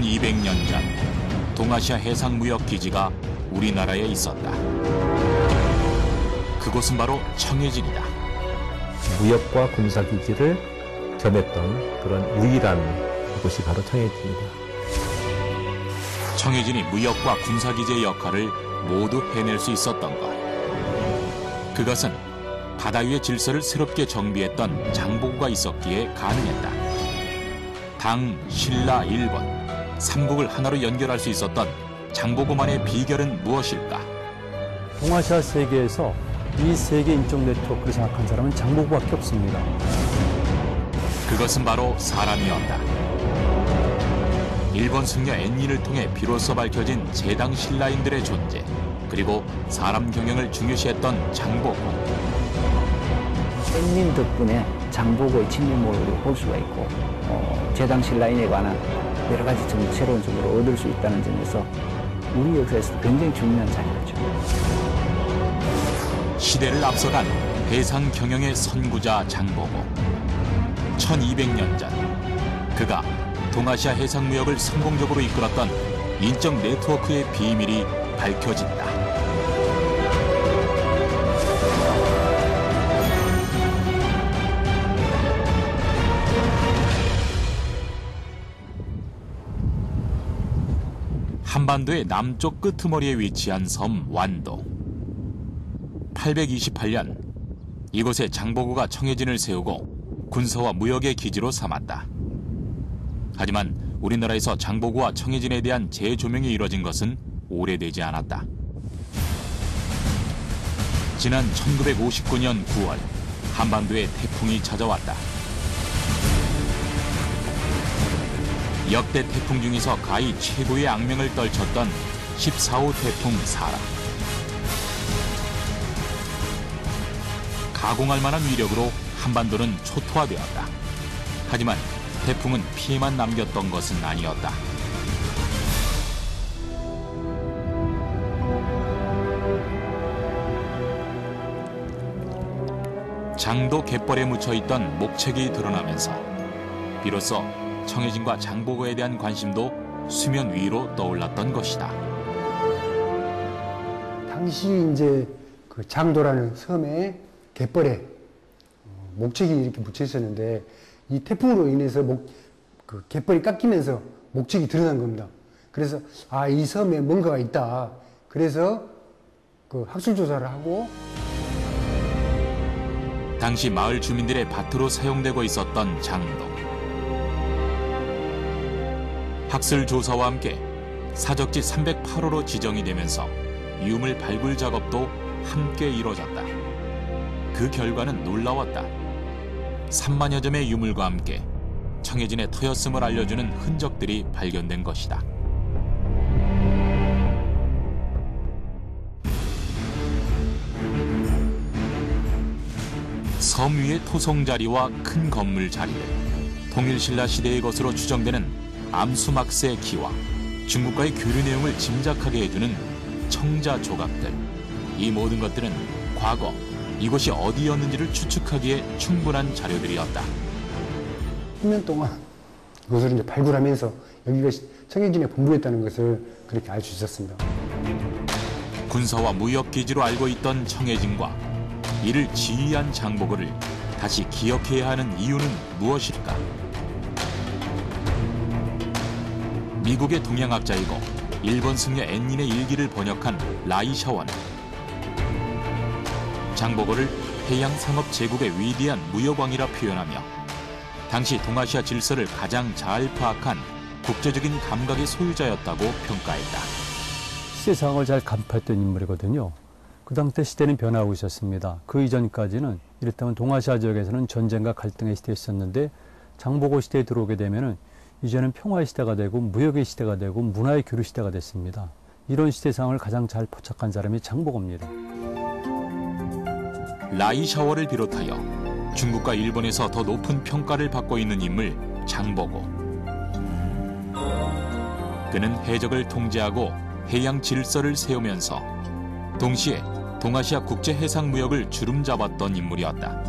1200년 전 동아시아 해상무역기지가 우리나라에 있었다. 그곳은 바로 청해진이다. 무역과 군사기지를 겸했던 그런 유일한 곳이 바로 청해진입니다. 청해진이 무역과 군사기지의 역할을 모두 해낼 수 있었던 것. 그것은 바다 위의 질서를 새롭게 정비했던 장보고가 있었기에 가능했다. 당, 신라, 일본, 삼국을 하나로 연결할 수 있었던 장보고만의 비결은 무엇일까? 동아시아 세계에서 이 세계 인적 네트워크를 장악한 사람은 장보고밖에 없습니다. 그것은 바로 사람이었다. 일본 승려 앤린을 통해 비로소 밝혀진 제당 신라인들의 존재, 그리고 사람 경영을 중요시했던 장보고. 앤린 덕분에 장보고의 진면모를 볼 수가 있고 제당 신라인에 관한 여러 가지 좀 새로운 정보를 얻을 수 있다는 점에서 우리 역사에서 굉장히 중요한 자리였죠. 시대를 앞서간 해상 경영의 선구자 장보고. 1200년 전 그가 동아시아 해상무역을 성공적으로 이끌었던 인적 네트워크의 비밀이 밝혀진다. 한반도의 남쪽 끄트머리에 위치한 섬 완도. 828년 이곳에 장보고가 청해진을 세우고 군사와 무역의 기지로 삼았다. 하지만 우리나라에서 장보고와 청해진에 대한 재조명이 이뤄진 것은 오래되지 않았다. 지난 1959년 9월 한반도에 태풍이 찾아왔다. 역대 태풍 중에서 가히 최고의 악명을 떨쳤던 14호 태풍 사라. 가공할 만한 위력으로 한반도는 초토화되었다. 하지만 태풍은 피해만 남겼던 것은 아니었다. 장도 갯벌에 묻혀있던 목책이 드러나면서 비로소 청해진과 장보고에 대한 관심도 수면 위로 떠올랐던 것이다. 당시 이제 그 장도라는 섬에 갯벌에 목책이 이렇게 묻혀 있었는데 이 태풍으로 인해서 그 갯벌이 깎이면서 목책이 드러난 겁니다. 그래서 이 섬에 뭔가가 있다. 그래서 그 학술 조사를 하고 당시 마을 주민들의 밭으로 사용되고 있었던 장도. 학술 조사와 함께 사적지 308호로 지정이 되면서 유물 발굴 작업도 함께 이루어졌다. 그 결과는 놀라웠다. 3만여 점의 유물과 함께 청해진의 터였음을 알려주는 흔적들이 발견된 것이다. 섬 위의 토성 자리와 큰 건물 자리를 통일신라 시대의 것으로 추정되는 암수막스의 기와 중국과의 교류 내용을 짐작하게 해주는 청자 조각들. 이 모든 것들은 과거 이곳이 어디였는지를 추측하기에 충분한 자료들이었다. 10년 동안 이것을 이제 발굴하면서 여기가 청해진의 본부였다는 것을 그렇게 알 수 있었습니다. 군사와 무역 기지로 알고 있던 청해진과 이를 지휘한 장보고를 다시 기억해야 하는 이유는 무엇일까? 미국의 동양학자이고 일본 승려 앤린의 일기를 번역한 라이 샤워는 장보고를 해양 상업 제국의 위대한 무역왕이라 표현하며 당시 동아시아 질서를 가장 잘 파악한 국제적인 감각의 소유자였다고 평가했다. 시대 상황을 잘 간파했던 인물이거든요. 그 당시 시대는 변하고 있었습니다. 그 이전까지는 이를테면 동아시아 지역에서는 전쟁과 갈등의 시대에 있었는데 장보고 시대에 들어오게 되면은 이제는 평화의 시대가 되고 무역의 시대가 되고 문화의 교류 시대가 됐습니다. 이런 시대 상황을 가장 잘 포착한 사람이 장보고입니다. 라이 샤워를 비롯하여 중국과 일본에서 더 높은 평가를 받고 있는 인물 장보고. 그는 해적을 통제하고 해양 질서를 세우면서 동시에 동아시아 국제 해상 무역을 주름잡았던 인물이었다.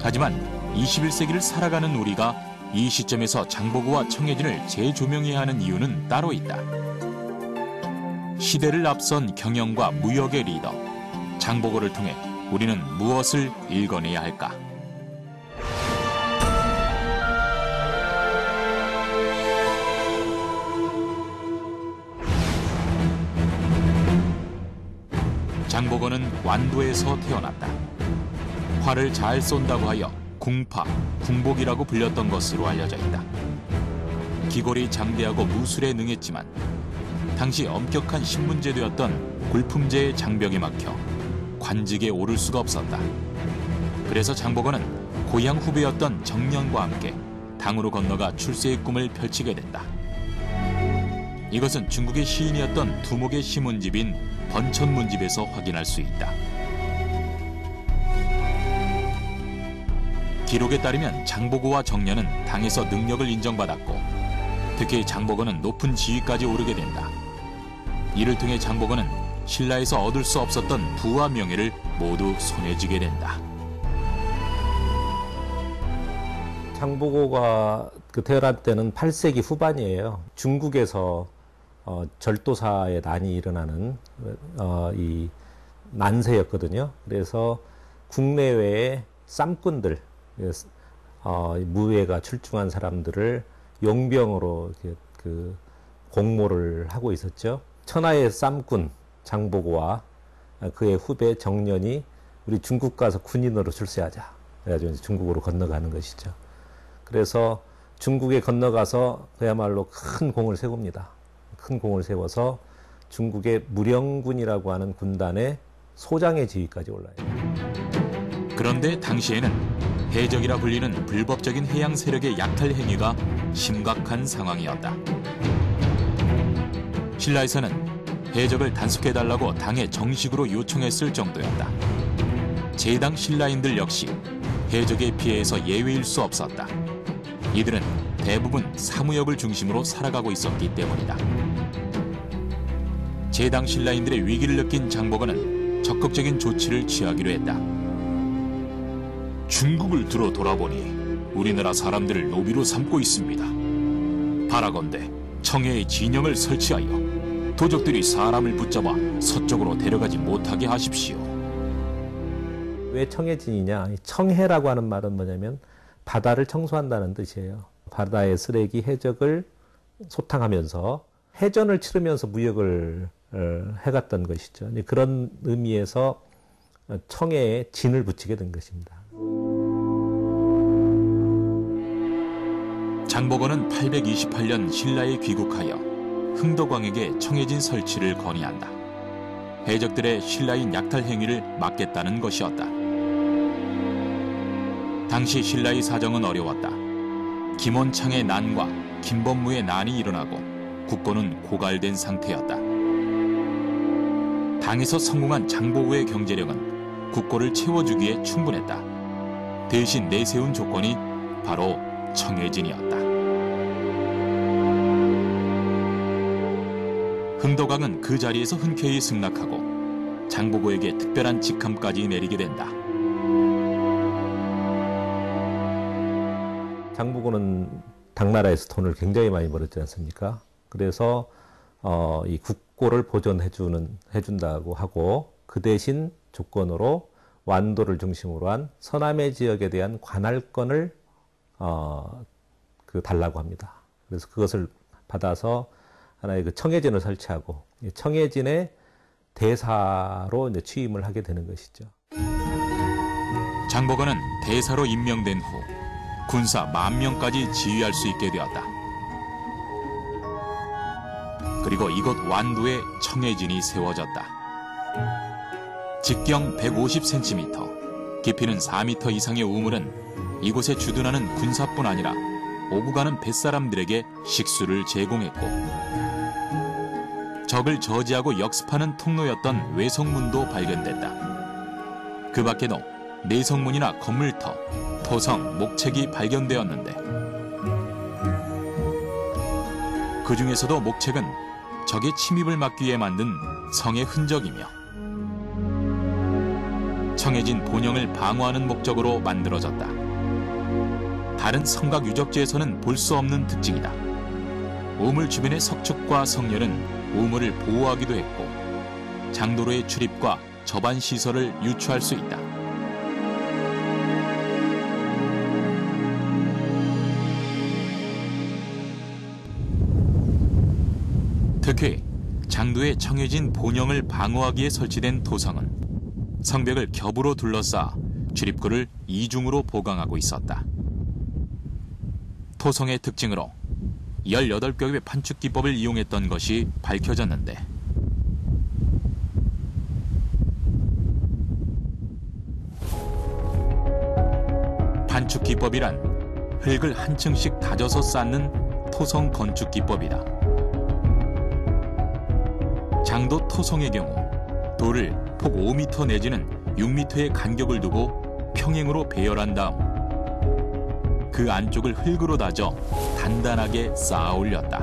하지만 21세기를 살아가는 우리가 이 시점에서 장보고와 청해진을 재조명해야 하는 이유는 따로 있다. 시대를 앞선 경영과 무역의 리더, 장보고를 통해 우리는 무엇을 읽어내야 할까? 장보고는 완도에서 태어났다. 활을 잘 쏜다고 하여 궁파, 궁복이라고 불렸던 것으로 알려져 있다. 기골이 장대하고 무술에 능했지만 당시 엄격한 신문제도였던 굴품제의 장벽에 막혀 관직에 오를 수가 없었다. 그래서 장보고는 고향 후배였던 정년과 함께 당으로 건너가 출세의 꿈을 펼치게 된다. 이것은 중국의 시인이었던 두목의 시문집인 번천문집에서 확인할 수 있다. 기록에 따르면 장보고와 정년은 당에서 능력을 인정받았고 특히 장보고는 높은 지위까지 오르게 된다. 이를 통해 장보고는 신라에서 얻을 수 없었던 부와 명예를 모두 손에 쥐게 된다. 장보고가 태어날 때는 8세기 후반이에요. 중국에서 절도사의 난이 일어나는 이 난세였거든요. 그래서 국내외의 쌈꾼들, 무예가 출중한 사람들을 용병으로 이렇게 공모를 하고 있었죠. 천하의 쌈꾼 장보고와 그의 후배 정년이 우리 중국 가서 군인으로 출세하자. 그래가지고 이제 중국으로 건너가는 것이죠. 그래서 중국에 건너가서 그야말로 큰 공을 세웁니다. 큰 공을 세워서 중국의 무령군이라고 하는 군단의 소장의 지위까지 올라요. 그런데 당시에는 해적이라 불리는 불법적인 해양 세력의 약탈 행위가 심각한 상황이었다. 신라에서는 해적을 단속해달라고 당에 정식으로 요청했을 정도였다. 제당 신라인들 역시 해적의 피해에서 예외일 수 없었다. 이들은 대부분 사무역을 중심으로 살아가고 있었기 때문이다. 제당 신라인들의 위기를 느낀 장보고는 적극적인 조치를 취하기로 했다. 중국을 들어 돌아보니 우리나라 사람들을 노비로 삼고 있습니다. 바라건대 청해에 진영을 설치하여 도적들이 사람을 붙잡아 서쪽으로 데려가지 못하게 하십시오. 왜 청해진이냐? 청해라고 하는 말은 뭐냐면 바다를 청소한다는 뜻이에요. 바다의 쓰레기, 해적을 소탕하면서 해전을 치르면서 무역을 해갔던 것이죠. 그런 의미에서 청해에 진을 붙이게 된 것입니다. 장보고는 828년 신라에 귀국하여 흥덕왕에게 청해진 설치를 건의한다. 해적들의 신라인 약탈 행위를 막겠다는 것이었다. 당시 신라의 사정은 어려웠다. 김원창의 난과 김범무의 난이 일어나고 국고는 고갈된 상태였다. 당에서 성공한 장보고의 경제력은 국고를 채워주기에 충분했다. 대신 내세운 조건이 바로 청해진이었다. 흥덕왕은 그 자리에서 흔쾌히 승낙하고 장보고에게 특별한 직함까지 내리게 된다. 장보고는 당나라에서 돈을 굉장히 많이 벌었지 않습니까? 그래서 이 국고를 보존해준다고 하고 그 대신 조건으로 완도를 중심으로 한 서남해 지역에 대한 관할권을 달라고 합니다. 그래서 그것을 받아서 하나의 청해진을 설치하고 청해진의 대사로 이제 취임을 하게 되는 것이죠. 장보고는 대사로 임명된 후 군사 10,000명까지 지휘할 수 있게 되었다. 그리고 이곳 완도에 청해진이 세워졌다. 직경 150cm, 깊이는 4m 이상의 우물은 이곳에 주둔하는 군사뿐 아니라 오고 가는 뱃사람들에게 식수를 제공했고 적을 저지하고 역습하는 통로였던 외성문도 발견됐다. 그 밖에도 내성문이나 건물터, 토성, 목책이 발견되었는데 그 중에서도 목책은 적의 침입을 막기 위해 만든 성의 흔적이며 청해진 본영을 방어하는 목적으로 만들어졌다. 다른 성곽 유적지에서는 볼 수 없는 특징이다. 우물 주변의 석축과 성녀는 우물을 보호하기도 했고 장도로의 출입과 접안 시설을 유추할 수 있다. 특히 장도의 청해진 본영을 방어하기에 설치된 토성은 성벽을 겹으로 둘러싸 출입구를 이중으로 보강하고 있었다. 토성의 특징으로 18겹의 판축 기법을 이용했던 것이 밝혀졌는데 판축 기법이란 흙을 한 층씩 다져서 쌓는 토성 건축 기법이다. 장도 토성의 경우 돌을 폭 5m 내지는 6m의 간격을 두고 평행으로 배열한 다음 그 안쪽을 흙으로 다져 단단하게 쌓아 올렸다.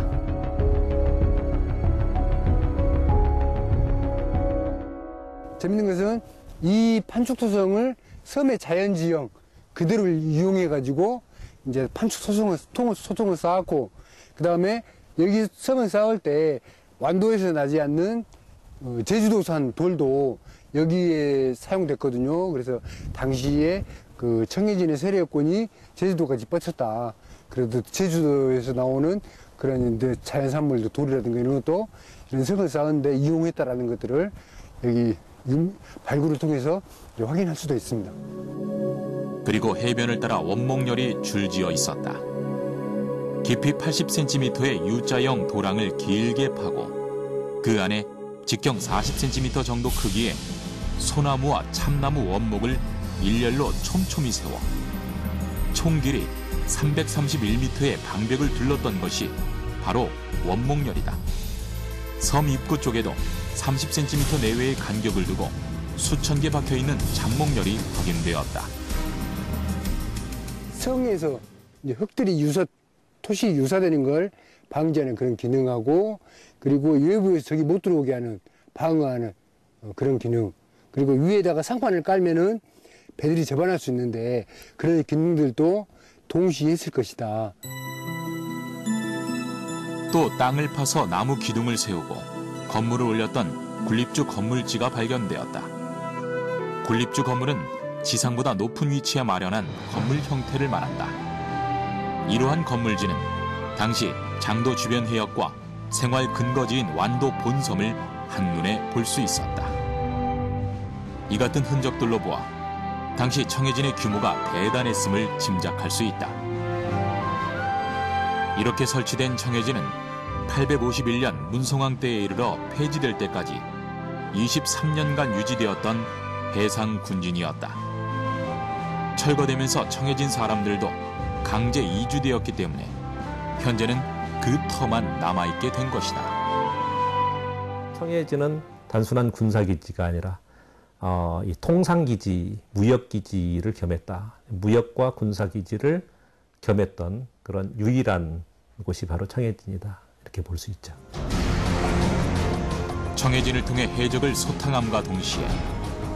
재밌는 것은 이 판축토성을 섬의 자연지형 그대로 이용해가지고 이제 판축토성을 쌓았고, 그 다음에 여기 섬을 쌓을 때 완도에서 나지 않는 제주도산 돌도 여기에 사용됐거든요. 그래서 당시에 그 청해진의 세력권이 제주도까지 뻗쳤다. 그래도 제주도에서 나오는 그런 자연산물도 돌이라든가 이런 것도 이런 성을 쌓는데 이용했다라는 것들을 여기 발굴을 통해서 확인할 수도 있습니다. 그리고 해변을 따라 원목열이 줄지어 있었다. 깊이 80cm의 U자형 도랑을 길게 파고 그 안에 직경 40cm 정도 크기의 소나무와 참나무 원목을 일렬로 촘촘히 세워 총 길이 331m의 방벽을 둘렀던 것이 바로 원목열이다. 섬 입구 쪽에도 30cm 내외의 간격을 두고 수천 개 박혀있는 잠목열이 확인되었다. 성에서 이제 흙들이 토시 유사되는 걸 방지하는 그런 기능하고, 그리고 외부에서 저기 못 들어오게 하는 방어하는 그런 기능, 그리고 위에다가 상판을 깔면은 배들이 접안할 수 있는데 그런 기능들도 동시에 있을 것이다. 또 땅을 파서 나무 기둥을 세우고 건물을 올렸던 군립주 건물지가 발견되었다. 군립주 건물은 지상보다 높은 위치에 마련한 건물 형태를 말한다. 이러한 건물지는 당시 장도 주변 해역과 생활 근거지인 완도 본섬을 한눈에 볼 수 있었다. 이 같은 흔적들로 보아 당시 청해진의 규모가 대단했음을 짐작할 수 있다. 이렇게 설치된 청해진은 851년 문성왕 때에 이르러 폐지될 때까지 23년간 유지되었던 해상 군진이었다. 철거되면서 청해진 사람들도 강제 이주되었기 때문에 현재는 그 터만 남아있게 된 것이다. 청해진은 단순한 군사기지가 아니라 이 통상기지, 무역기지를 겸했다. 무역과 군사기지를 겸했던 그런 유일한 곳이 바로 청해진이다. 이렇게 볼 수 있죠. 청해진을 통해 해적을 소탕함과 동시에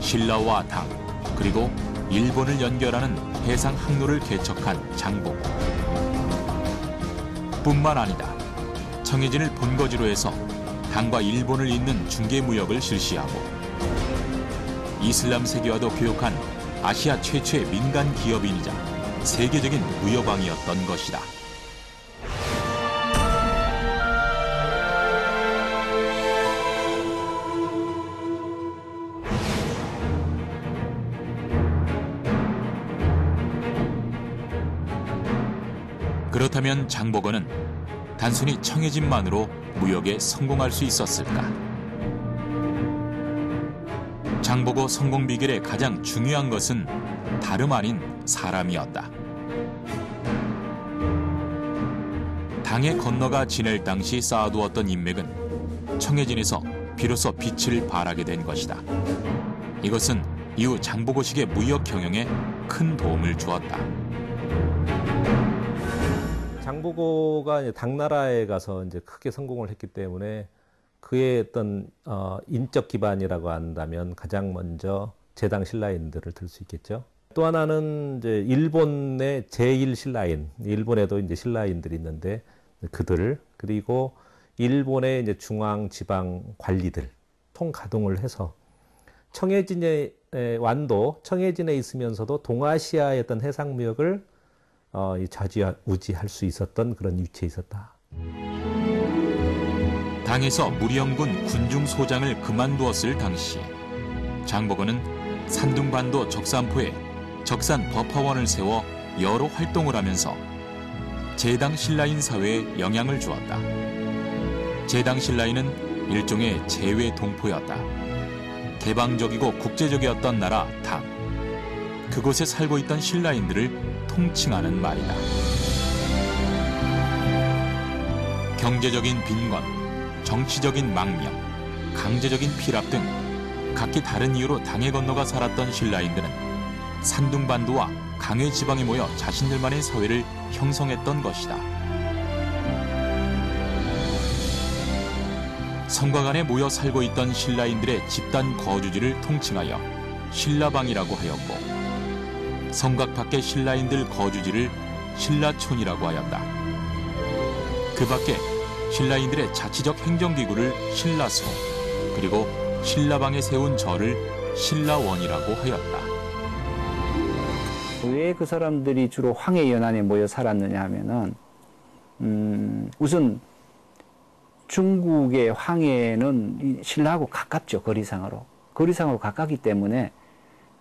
신라와 당, 그리고 일본을 연결하는 해상 항로를 개척한 장보고. 뿐만 아니다. 청해진을 본거지로 해서 당과 일본을 잇는 중개무역을 실시하고 이슬람 세계와도 교역한 아시아 최초의 민간 기업인이자 세계적인 무역왕이었던 것이다. 그렇다면 장보고는 단순히 청해진만으로 무역에 성공할 수 있었을까? 장보고 성공 비결의 가장 중요한 것은 다름 아닌 사람이었다. 당에 건너가 지낼 당시 쌓아두었던 인맥은 청해진에서 비로소 빛을 발하게 된 것이다. 이것은 이후 장보고식의 무역 경영에 큰 도움을 주었다. 장보고가 당나라에 가서 이제 크게 성공을 했기 때문에 그의 어떤 인적 기반이라고 한다면 가장 먼저 제당 신라인들을 들 수 있겠죠. 또 하나는 이제 일본의 제1신라인, 일본에도 이제 신라인들이 있는데 그들, 그리고 일본의 이제 중앙 지방 관리들 통가동을 해서 청해진의 완도, 청해진에 있으면서도 동아시아의 어떤 해상무역을 좌지우지할 수 있었던 그런 위치에 있었다. 당에서 무령군 군중소장을 그만두었을 당시 장보고는 산둥반도 적산포에 적산 법화원을 세워 여러 활동을 하면서 제당 신라인 사회에 영향을 주었다. 제당 신라인은 일종의 제외 동포였다. 개방적이고 국제적이었던 나라 당. 그곳에 살고 있던 신라인들을 통칭하는 말이다. 경제적인 빈곤, 정치적인 망명, 강제적인 피랍 등 각기 다른 이유로 당에 건너가 살았던 신라인들은 산둥반도와 강해 지방에 모여 자신들만의 사회를 형성했던 것이다. 성곽 안에 모여 살고 있던 신라인들의 집단 거주지를 통칭하여 신라방이라고 하였고, 성곽 밖의 신라인들 거주지를 신라촌이라고 하였다. 그 밖에 신라인들의 자치적 행정기구를 신라소, 그리고 신라방에 세운 절을 신라원이라고 하였다. 왜 그 사람들이 주로 황해연안에 모여 살았느냐 하면은 우선 중국의 황해는 신라하고 가깝죠. 거리상으로 가깝기 때문에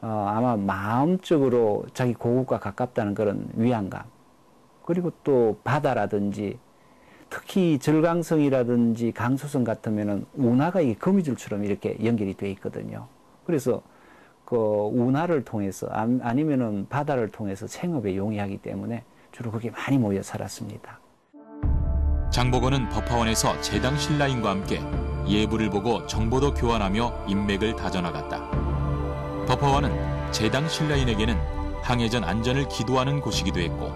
아마 마음적으로 자기 고국과 가깝다는 그런 위안감, 그리고 또 바다라든지 특히 절강성이라든지 강소성 같으면은 운하가 이 거미줄처럼 이렇게 연결이 돼 있거든요. 그래서 그 운하를 통해서 아니면은 바다를 통해서 생업에 용이하기 때문에 주로 그게 많이 모여 살았습니다. 장보고는 법화원에서 제당 신라인과 함께 예부를 보고 정보도 교환하며 인맥을 다져나갔다. 법화원은 제당 신라인에게는 항해전 안전을 기도하는 곳이기도 했고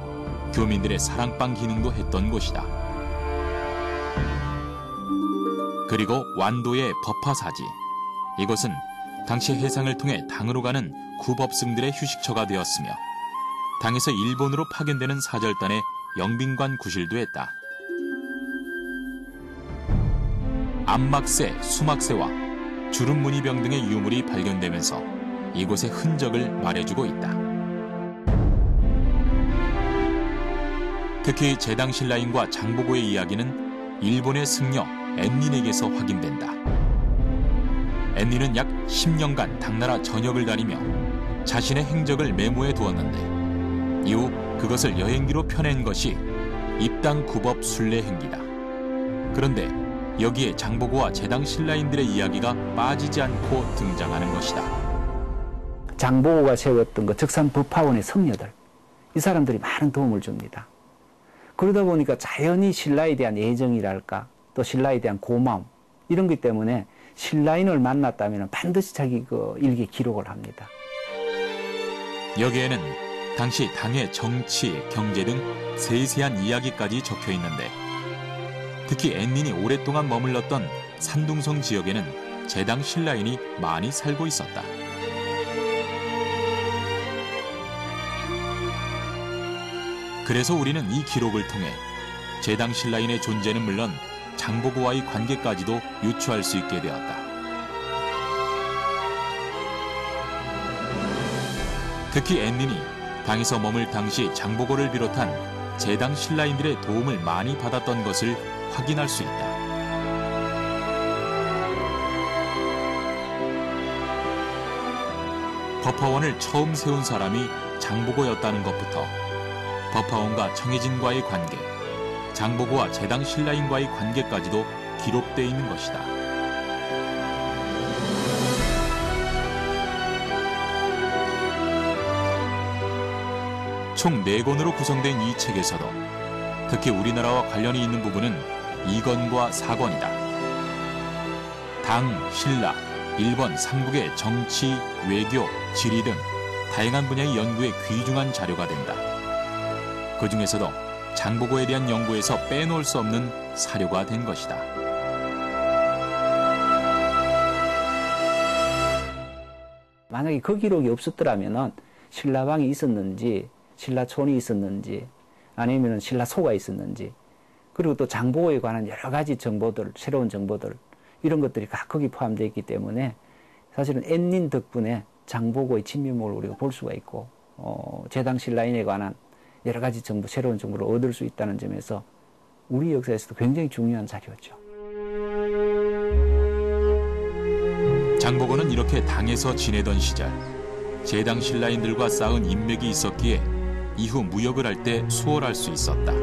교민들의 사랑방 기능도 했던 곳이다. 그리고 완도의 법화사지. 이곳은 당시 해상을 통해 당으로 가는 구법승들의 휴식처가 되었으며 당에서 일본으로 파견되는 사절단의 영빈관 구실도 했다. 암막새, 수막새와 주름무늬병 등의 유물이 발견되면서 이곳의 흔적을 말해주고 있다. 특히 제당 신라인과 장보고의 이야기는 일본의 승려 앤닌에게서 확인된다. 앤닌은 약 10년간 당나라 전역을 다니며 자신의 행적을 메모해 두었는데 이후 그것을 여행기로 펴낸 것이 입당구법 순례행기다. 그런데 여기에 장보고와 제당 신라인들의 이야기가 빠지지 않고 등장하는 것이다. 장보고가 세웠던 그 적산 법화원의 성녀들, 이 사람들이 많은 도움을 줍니다. 그러다 보니까 자연히 신라에 대한 애정이랄까, 또 신라에 대한 고마움, 이런 것 때문에 신라인을 만났다면 반드시 자기 그 일기 기록을 합니다. 여기에는 당시 당의 정치, 경제 등 세세한 이야기까지 적혀 있는데 특히 앤닌이 오랫동안 머물렀던 산둥성 지역에는 제당 신라인이 많이 살고 있었다. 그래서 우리는 이 기록을 통해 제당 신라인의 존재는 물론 장보고와의 관계까지도 유추할 수 있게 되었다. 특히 앤닌이 당에서 머물 당시 장보고를 비롯한 제당 신라인들의 도움을 많이 받았던 것을 확인할 수 있다. 법화원을 처음 세운 사람이 장보고였다는 것부터 법화원과 청해진과의 관계, 장보고와 제당 신라인과의 관계까지도 기록되어 있는 것이다. 총 4권으로 구성된 이 책에서도 특히 우리나라와 관련이 있는 부분은 2권과 4권이다. 당, 신라, 일본, 삼국의 정치, 외교, 지리 등 다양한 분야의 연구에 귀중한 자료가 된다. 그 중에서도 장보고에 대한 연구에서 빼놓을 수 없는 사료가 된 것이다. 만약에 그 기록이 없었더라면 신라방이 있었는지, 신라촌이 있었는지, 아니면 신라소가 있었는지, 그리고 또 장보고에 관한 여러 가지 정보들, 새로운 정보들, 이런 것들이 다 거기 포함되어 있기 때문에 사실은 앤닌 덕분에 장보고의 진면목을 우리가 볼 수가 있고, 제당 신라인에 관한 여러 가지 정보, 새로운 정보를 얻을 수 있다는 점에서 우리 역사에서도 굉장히 중요한 자료였죠. 장보고는 이렇게 당에서 지내던 시절 제당 신라인들과 쌓은 인맥이 있었기에 이후 무역을 할 때 수월할 수 있었다.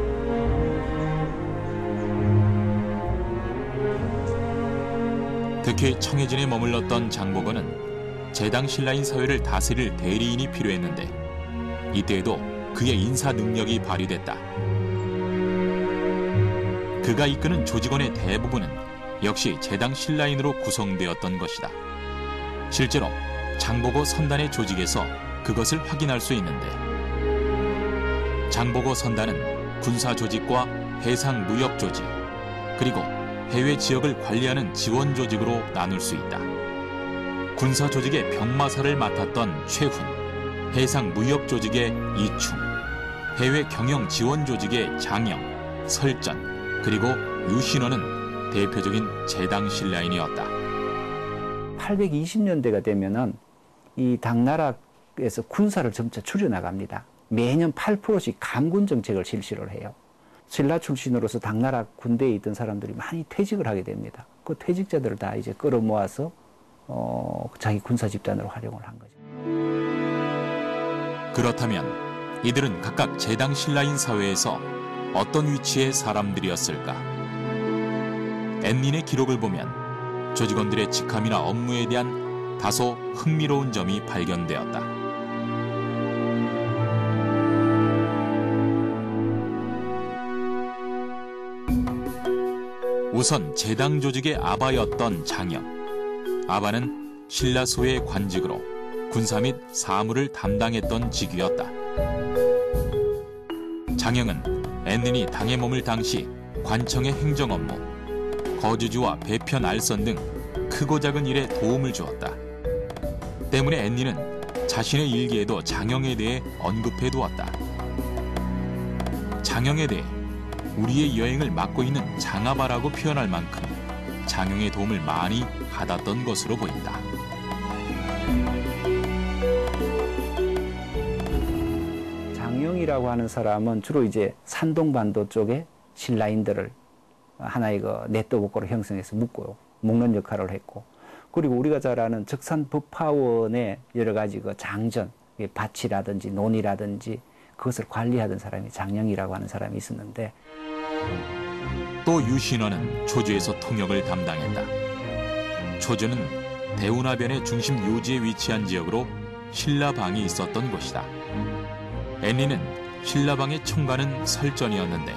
특히 청해진에 머물렀던 장보고는 제당 신라인 사회를 다스릴 대리인이 필요했는데 이때에도 그의 인사 능력이 발휘됐다. 그가 이끄는 조직원의 대부분은 역시 제당 신라인으로 구성되었던 것이다. 실제로 장보고 선단의 조직에서 그것을 확인할 수 있는데 장보고 선단은 군사 조직과 해상 무역 조직 그리고 해외 지역을 관리하는 지원 조직으로 나눌 수 있다. 군사 조직의 병마사를 맡았던 최훈, 해상 무역 조직의 이충, 해외 경영 지원 조직의 장영, 설전, 그리고 유신원은 대표적인 제당 신라인이었다. 820년대가 되면은 이 당나라에서 군사를 점차 줄여나갑니다. 매년 8%씩 감군 정책을 실시를 해요. 신라 출신으로서 당나라 군대에 있던 사람들이 많이 퇴직을 하게 됩니다. 그 퇴직자들을 다 이제 끌어모아서 자기 군사 집단으로 활용을 한 거죠. 그렇다면 이들은 각각 제당 신라인 사회에서 어떤 위치의 사람들이었을까? 앤닌의 기록을 보면 조직원들의 직함이나 업무에 대한 다소 흥미로운 점이 발견되었다. 우선 제당 조직의 아바였던 장영. 아바는 신라소의 관직으로 군사 및 사무를 담당했던 직위였다. 장영은 앤닌이 당에 머물 당시 관청의 행정 업무, 거주지와 배편 알선 등 크고 작은 일에 도움을 주었다. 때문에 앤닌은 자신의 일기에도 장영에 대해 언급해 두었다. 장영에 대해 우리의 여행을 맡고 있는 장아바라고 표현할 만큼 장영의 도움을 많이 받았던 것으로 보인다. 장영이라고 하는 사람은 주로 이제 산동반도 쪽의 신라인들을 하나의 그 네트워크로 형성해서 묶는 역할을 했고, 그리고 우리가 잘 아는 적산 법화원의 여러 가지 그 장전, 밭이라든지 논이라든지 그것을 관리하던 사람이 장영이라고 하는 사람이 있었는데, 또 유신원은 초주에서 통역을 담당했다. 초주는 대운하변의 중심 요지에 위치한 지역으로 신라방이 있었던 곳이다. 앤닌은 신라방의 총괄은 설전이었는데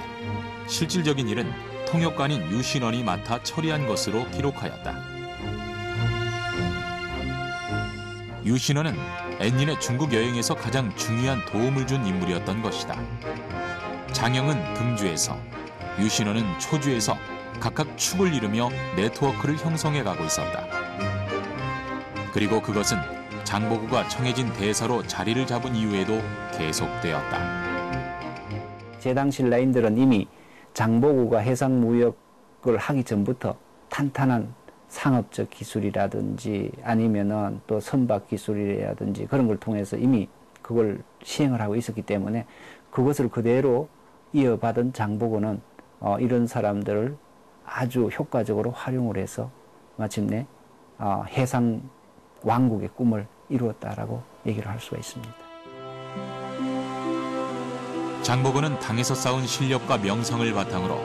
실질적인 일은 통역관인 유신원이 맡아 처리한 것으로 기록하였다. 유신원은 앤닌의 중국 여행에서 가장 중요한 도움을 준 인물이었던 것이다. 장영은 금주에서, 유신원은 초주에서 각각 축을 이루며 네트워크를 형성해가고 있었다. 그리고 그것은 장보고가 청해진 대사로 자리를 잡은 이후에도 계속되었다. 제당 신라인들은 이미 장보고가 해상무역을 하기 전부터 탄탄한 상업적 기술이라든지 아니면은 또 선박 기술이라든지 그런 걸 통해서 이미 그걸 시행을 하고 있었기 때문에 그것을 그대로 이어받은 장보고는 이런 사람들을 아주 효과적으로 활용을 해서 마침내 해상 왕국의 꿈을 이루었다라고 얘기를 할 수가 있습니다. 장보고는 당에서 쌓은 실력과 명성을 바탕으로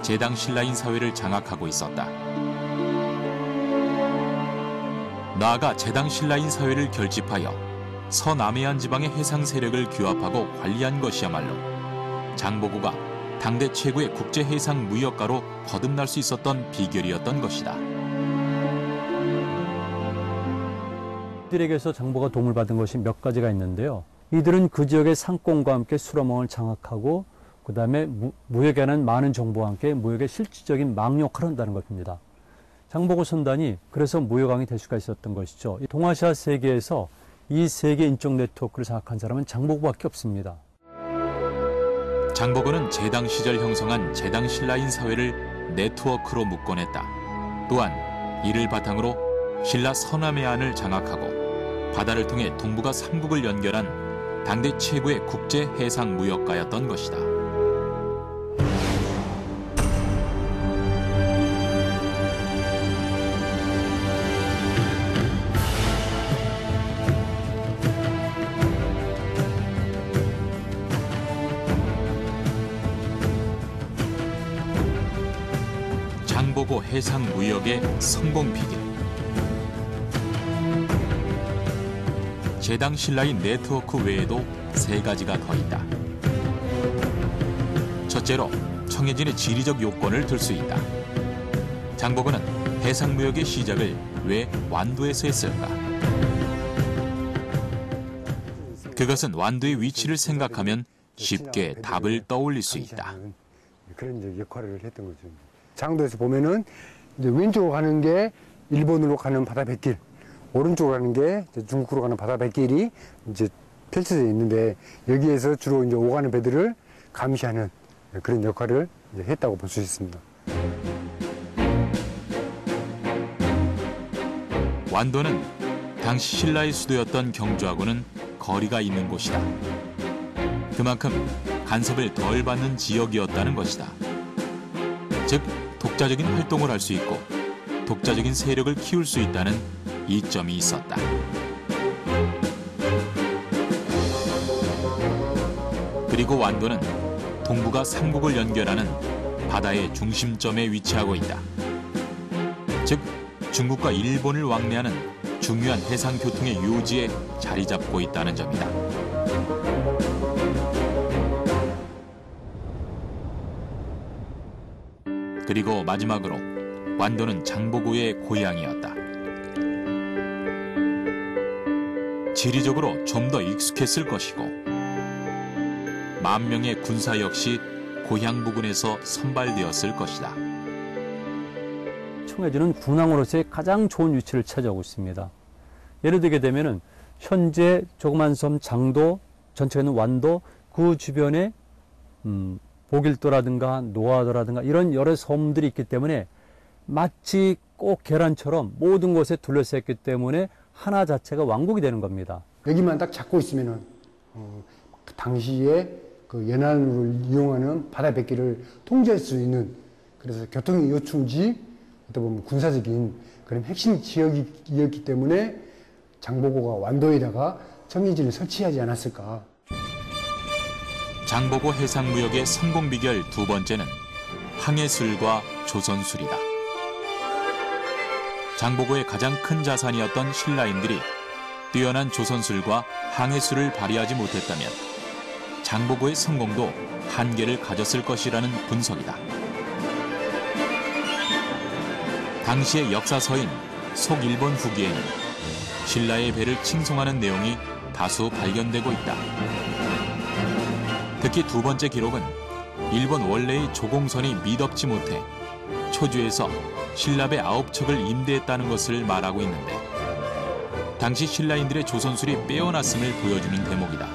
제당 신라인 사회를 장악하고 있었다. 나아가 제당 신라인 사회를 결집하여 서남해안 지방의 해상 세력을 규합하고 관리한 것이야말로 장보고가 당대 최고의 국제 해상 무역가로 거듭날 수 있었던 비결이었던 것이다. 이들에게서 장보고가 도움을 받은 것이 몇 가지가 있는데요. 이들은 그 지역의 상권과 함께 수로망을 장악하고 그 다음에 무역에 관한 많은 정보와 함께 무역의 실질적인 망 역할을 한다는 것입니다. 장보고 선단이 그래서 무역왕이 될 수가 있었던 것이죠. 동아시아 세계에서 이 세계 인적 네트워크를 장악한 사람은 장보고밖에 없습니다. 장보고는 제당 시절 형성한 제당 신라인 사회를 네트워크로 묶어냈다. 또한 이를 바탕으로 신라 서남해안을 장악하고 바다를 통해 동북아 삼국을 연결한 당대 최고의 국제 해상 무역가였던 것이다. 장보고 해상 무역의 성공 비결. 제당 신라인 네트워크 외에도 3가지가 더 있다. 첫째로 청해진의 지리적 요건을 들 수 있다. 장보고는 해상 무역의 시작을 왜 완도에서 했을까? 그것은 완도의 위치를 생각하면 쉽게 답을 떠올릴 수 있다. 그런 이제 역할을 했던 거죠. 장도에서 보면은 이제 왼쪽으로 가는 게 일본으로 가는 바다 뱃길, 오른쪽으로 가는 게 이제 중국으로 가는 바다 뱃길이 이제 펼쳐져 있는데 여기에서 주로 이제 오가는 배들을 감시하는 그런 역할을 이제 했다고 볼 수 있습니다. 완도는 당시 신라의 수도였던 경주하고는 거리가 있는 곳이다. 그만큼 간섭을 덜 받는 지역이었다는 것이다. 즉, 독자적인 활동을 할 수 있고 독자적인 세력을 키울 수 있다는 이점이 있었다. 그리고 완도는 동북아 삼국을 연결하는 바다의 중심점에 위치하고 있다. 즉, 중국과 일본을 왕래하는 중요한 해상 교통의 요지에 자리 잡고 있다는 점이다. 그리고 마지막으로 완도는 장보고의 고향이었다. 지리적으로 좀 더 익숙했을 것이고 만명의 군사 역시 고향 부근에서 선발되었을 것이다. 청해진은 군항으로서의 가장 좋은 위치를 차지하고 있습니다. 예를 들게 되면은 현재 조그만 섬 장도, 전체가 있는 완도, 그 주변에 보길도라든가 노하도라든가 이런 여러 섬들이 있기 때문에 마치 꼭 계란처럼 모든 곳에 둘러싸였기 때문에 하나 자체가 왕국이 되는 겁니다. 여기만 딱 잡고 있으면은 그 당시에 그 연안을 이용하는 바다 뱃길을 통제할 수 있는, 그래서 교통의 요충지, 어떻게 보면 군사적인 그런 핵심 지역이었기 때문에 장보고가 완도에다가 청해진을 설치하지 않았을까. 장보고 해상무역의 성공 비결 2번째는 항해술과 조선술이다. 장보고의 가장 큰 자산이었던 신라인들이 뛰어난 조선술과 항해술을 발휘하지 못했다면 장보고의 성공도 한계를 가졌을 것이라는 분석이다. 당시의 역사서인 속일본 후기에는 신라의 배를 칭송하는 내용이 다수 발견되고 있다. 특히 2번째 기록은 일본 원래의 조공선이 미덥지 못해 초주에서 신라배 9척을 임대했다는 것을 말하고 있는데 당시 신라인들의 조선술이 빼어났음을 보여주는 대목이다.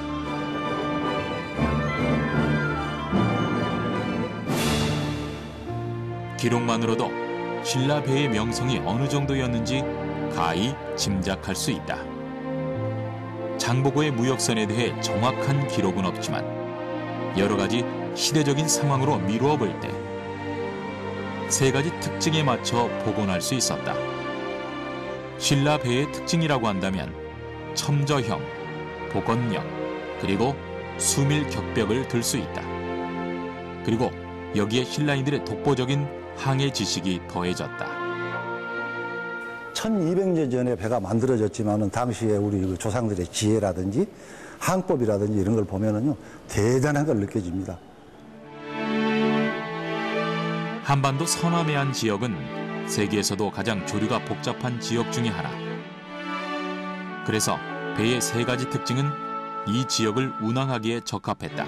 기록만으로도 신라 배의 명성이 어느 정도였는지 가히 짐작할 수 있다. 장보고의 무역선에 대해 정확한 기록은 없지만 여러 가지 시대적인 상황으로 미루어 볼 때 3가지 특징에 맞춰 복원할 수 있었다. 신라 배의 특징이라고 한다면 첨저형, 복원력, 그리고 수밀 격벽을 들 수 있다. 그리고 여기에 신라인들의 독보적인 항해 지식이 더해졌다. 1200년 전에 배가 만들어졌지만은 당시에 우리 조상들의 지혜라든지 항법이라든지 이런 걸 보면은요, 대단한 걸 느껴집니다. 한반도 서남해안 지역은 세계에서도 가장 조류가 복잡한 지역 중에 하나. 그래서 배의 3가지 특징은 이 지역을 운항하기에 적합했다.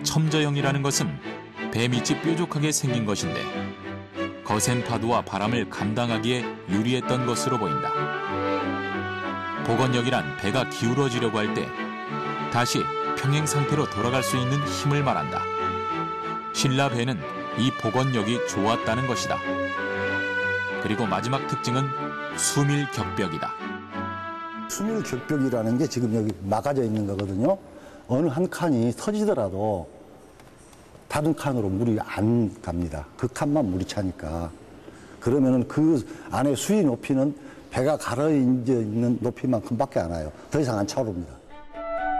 첨저형이라는 것은 배 밑이 뾰족하게 생긴 것인데 거센 파도와 바람을 감당하기에 유리했던 것으로 보인다. 복원역이란 배가 기울어지려고 할 때 다시 평행 상태로 돌아갈 수 있는 힘을 말한다. 신라 배는 이 복원력이 좋았다는 것이다. 그리고 마지막 특징은 수밀격벽이다. 수밀격벽이라는 게 지금 여기 막아져 있는 거거든요. 어느 한 칸이 터지더라도 다른 칸으로 물이 안 갑니다. 그 칸만 물이 차니까. 그러면은 그 안에 수위 높이는 배가 가라앉아 있는 높이만큼밖에 안 와요. 더 이상 안 차오릅니다.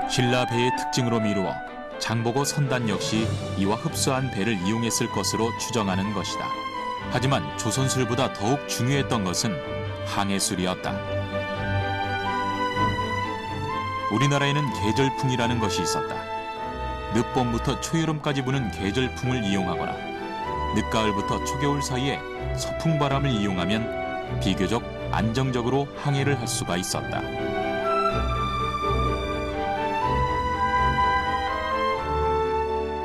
신라 배의 특징으로 미루어 장보고 선단 역시 이와 흡사한 배를 이용했을 것으로 추정하는 것이다. 하지만 조선술보다 더욱 중요했던 것은 항해술이었다. 우리나라에는 계절풍이라는 것이 있었다. 늦봄부터 초여름까지 부는 계절풍을 이용하거나 늦가을부터 초겨울 사이에 서풍바람을 이용하면 비교적 안정적으로 항해를 할 수가 있었다.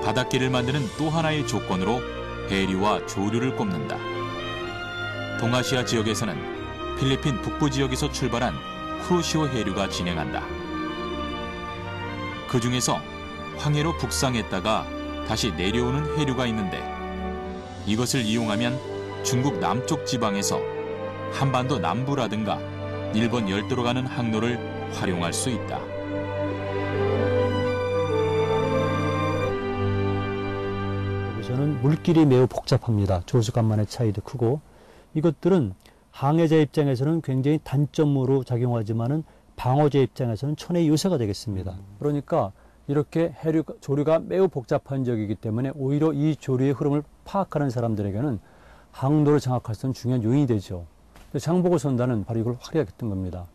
바닷길을 만드는 또 하나의 조건으로 해류와 조류를 꼽는다. 동아시아 지역에서는 필리핀 북부 지역에서 출발한 쿠로시오 해류가 진행한다. 그 중에서 황해로 북상했다가 다시 내려오는 해류가 있는데 이것을 이용하면 중국 남쪽 지방에서 한반도 남부라든가 일본 열도로 가는 항로를 활용할 수 있다. 여기서는 물길이 매우 복잡합니다. 조수간만의 차이도 크고 이것들은 항해자 입장에서는 굉장히 단점으로 작용하지만은 방어자 입장에서는 천의 요새가 되겠습니다. 그러니까 이렇게 조류가 매우 복잡한 지역이기 때문에 오히려 이 조류의 흐름을 파악하는 사람들에게는 항로를 장악할 수 있는 중요한 요인이 되죠. 장보고 선단은 바로 이걸 활용하게 된 겁니다.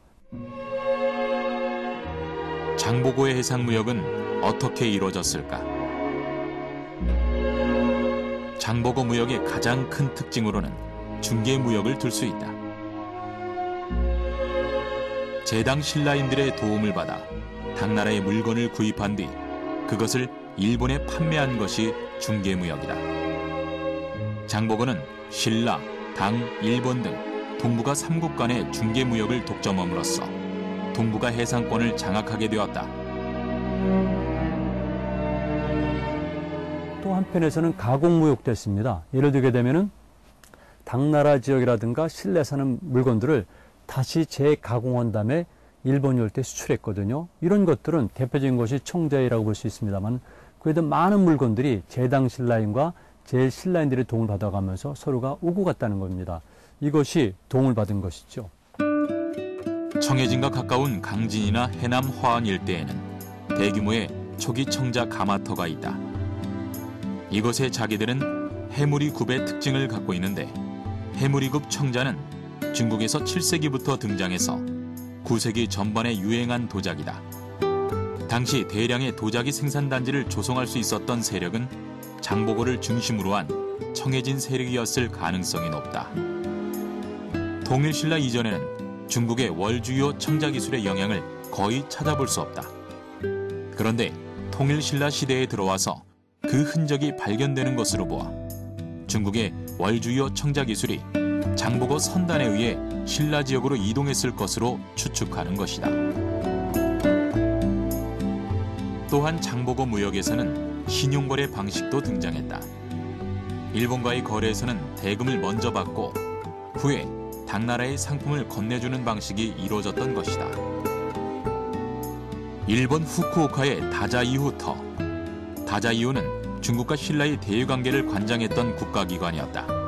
장보고의 해상무역은 어떻게 이루어졌을까? 장보고 무역의 가장 큰 특징으로는 중개무역을 들 수 있다. 제당 신라인들의 도움을 받아 당나라의 물건을 구입한 뒤 그것을 일본에 판매한 것이 중개무역이다. 장보고는 신라, 당, 일본 등 동북아 3국 간의 중개무역을 독점함으로써 동북아 해상권을 장악하게 되었다. 또 한편에서는 가공무역도 했습니다. 예를 들게 되면은 당나라 지역이라든가 신라에 사는 물건들을 다시 재가공한 다음에 일본 열도에 수출했거든요. 이런 것들은 대표적인 것이 청자이라고 볼 수 있습니다만 그래도 많은 물건들이 제당 신라인과 제신라인들의 도움을 받아가면서 서로가 오고 갔다는 겁니다. 이것이 도움을 받은 것이죠. 청해진과 가까운 강진이나 해남 화안 일대에는 대규모의 초기 청자 가마터가 있다. 이곳의 자기들은 해무리굽의 특징을 갖고 있는데 해무리굽 청자는 중국에서 7세기부터 등장해서 9세기 전반에 유행한 도자기다. 당시 대량의 도자기 생산단지를 조성할 수 있었던 세력은 장보고를 중심으로 한 청해진 세력이었을 가능성이 높다. 통일신라 이전에는 중국의 월주요 청자기술의 영향을 거의 찾아볼 수 없다. 그런데 통일신라 시대에 들어와서 그 흔적이 발견되는 것으로 보아 중국의 월주요 청자기술이 장보고 선단에 의해 신라 지역으로 이동했을 것으로 추측하는 것이다. 또한 장보고 무역에서는 신용거래 방식도 등장했다. 일본과의 거래에서는 대금을 먼저 받고 후에 당나라의 상품을 건네주는 방식이 이루어졌던 것이다. 일본 후쿠오카의 다자이후터. 다자이후는 중국과 신라의 대외관계를 관장했던 국가기관이었다.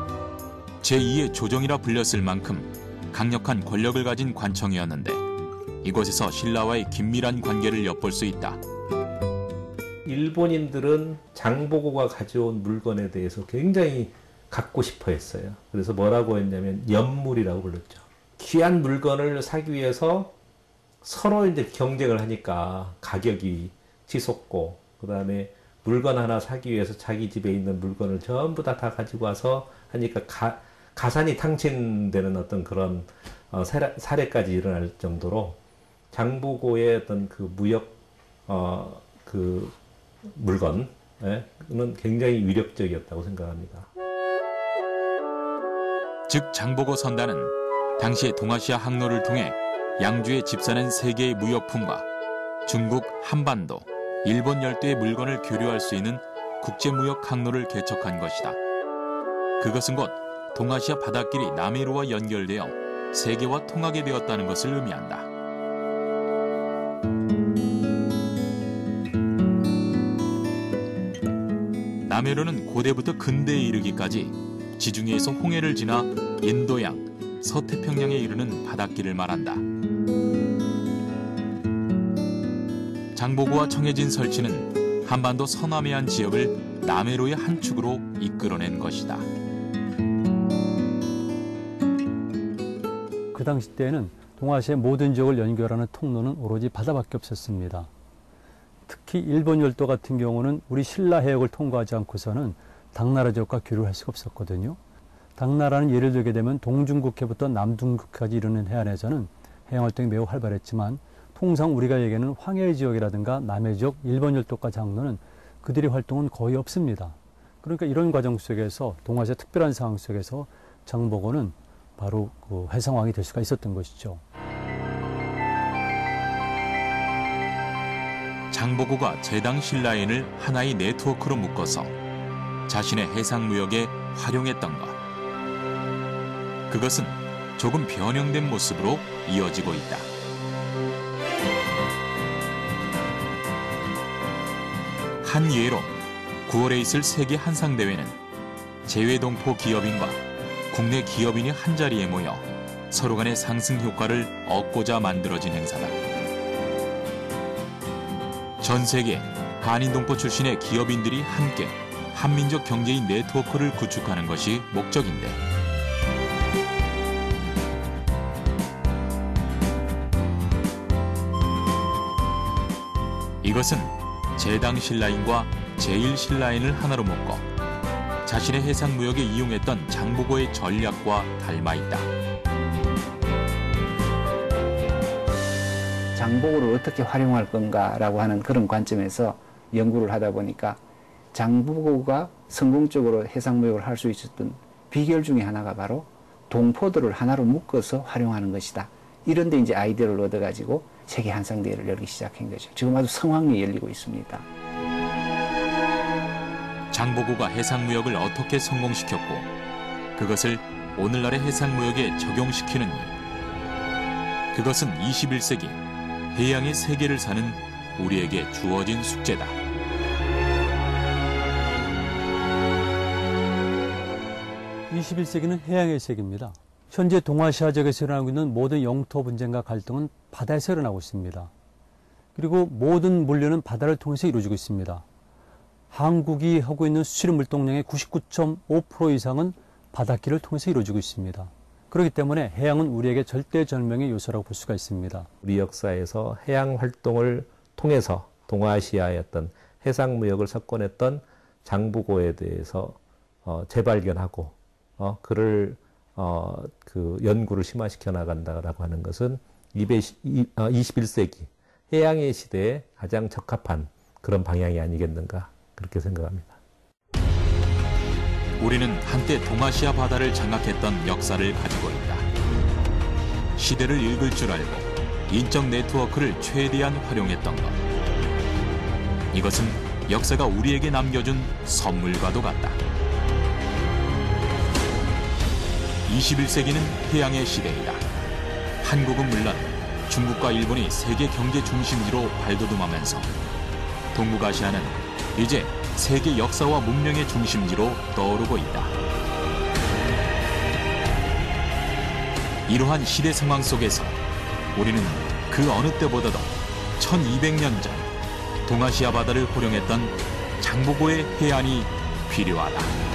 제2의 조정이라 불렸을 만큼 강력한 권력을 가진 관청이었는데 이곳에서 신라와의 긴밀한 관계를 엿볼 수 있다. 일본인들은 장보고가 가져온 물건에 대해서 굉장히 갖고 싶어 했어요. 그래서 뭐라고 했냐면 연물이라고 불렀죠. 귀한 물건을 사기 위해서 서로 이제 경쟁을 하니까 가격이 치솟고, 그 다음에 물건 하나 사기 위해서 자기 집에 있는 물건을 전부 다 가지고 와서 하니까 가산이 탕진되는 어떤 그런 사례까지 일어날 정도로 장보고의 어떤 그 무역 그 물건은 굉장히 위력적이었다고 생각합니다. 즉 장보고 선단은 당시의 동아시아 항로를 통해 양주에 집사는 세계의 무역품과 중국 한반도, 일본 열도의 물건을 교류할 수 있는 국제무역 항로를 개척한 것이다. 그것은 곧 동아시아 바닷길이 남해로와 연결되어 세계와 통하게 되었다는 것을 의미한다. 남해로는 고대부터 근대에 이르기까지 지중해에서 홍해를 지나 인도양, 서태평양에 이르는 바닷길을 말한다. 장보고와 청해진 설치는 한반도 서남해안 지역을 남해로의 한 축으로 이끌어낸 것이다. 그 당시 때에는 동아시아의 모든 지역을 연결하는 통로는 오로지 바다밖에 없었습니다. 특히 일본 열도 같은 경우는 우리 신라 해역을 통과하지 않고서는 당나라 지역과 교류를 할 수가 없었거든요. 당나라는 예를 들게 되면 동중국해부터 남중국해까지 이르는 해안에서는 해양활동이 매우 활발했지만 통상 우리가 얘기하는 황해 지역이라든가 남해 지역, 일본 열도까지 항로는 그들의 활동은 거의 없습니다. 그러니까 이런 과정 속에서 동아시아 특별한 상황 속에서 장보고는 바로 그 해상왕이 될 수가 있었던 것이죠. 장보고가 제당 신라인을 하나의 네트워크로 묶어서 자신의 해상무역에 활용했던 것. 그것은 조금 변형된 모습으로 이어지고 있다. 한 예로 9월에 있을 세계 한상대회는 재외동포 기업인과 국내 기업인이 한자리에 모여 서로 간의 상승 효과를 얻고자 만들어진 행사다. 전 세계 한인동포 출신의 기업인들이 함께 한민족 경제인 네트워크를 구축하는 것이 목적인데 이것은 제당 신라인과 제1 신라인을 하나로 묶어 자신의 해상무역에 이용했던 장보고의 전략과 닮아 있다. 장보고를 어떻게 활용할 건가라고 하는 그런 관점에서 연구를 하다 보니까 장보고가 성공적으로 해상무역을 할 수 있었던 비결 중에 하나가 바로 동포들을 하나로 묶어서 활용하는 것이다. 이런 데 이제 아이디어를 얻어가지고 세계 한상대회를 열기 시작한 거죠. 지금 아주 성황리에 열리고 있습니다. 장보고가 해상무역을 어떻게 성공시켰고 그것을 오늘날의 해상무역에 적용시키는 일. 그것은 21세기 해양의 세계를 사는 우리에게 주어진 숙제다. (21세기는) 해양의 세계입니다. 현재 동아시아 지역에서 일어나고 있는 모든 영토 분쟁과 갈등은 바다에서 일어나고 있습니다. 그리고 모든 물류는 바다를 통해서 이루어지고 있습니다. 한국이 하고 있는 수출 물동량의 99.5% 이상은 바닷길을 통해서 이루어지고 있습니다. 그렇기 때문에 해양은 우리에게 절대절명의 요소라고 볼 수가 있습니다. 우리 역사에서 해양 활동을 통해서 동아시아의 어떤 해상무역을 석권했던 장보고에 대해서 재발견하고 그를 그 연구를 심화시켜 나간다라고 하는 것은 21세기 해양의 시대에 가장 적합한 그런 방향이 아니겠는가 그렇게 생각합니다. 우리는 한때 동아시아 바다를 장악했던 역사를 가지고 있다. 시대를 읽을 줄 알고 인적 네트워크를 최대한 활용했던 것. 이것은 역사가 우리에게 남겨준 선물과도 같다. 21세기는 해양의 시대이다. 한국은 물론 중국과 일본이 세계 경제 중심지로 발돋움하면서 동북아시아는 이제 세계 역사와 문명의 중심지로 떠오르고 있다. 이러한 시대 상황 속에서 우리는 그 어느 때보다도 1200년 전 동아시아 바다를 호령했던 장보고의 해안이 필요하다.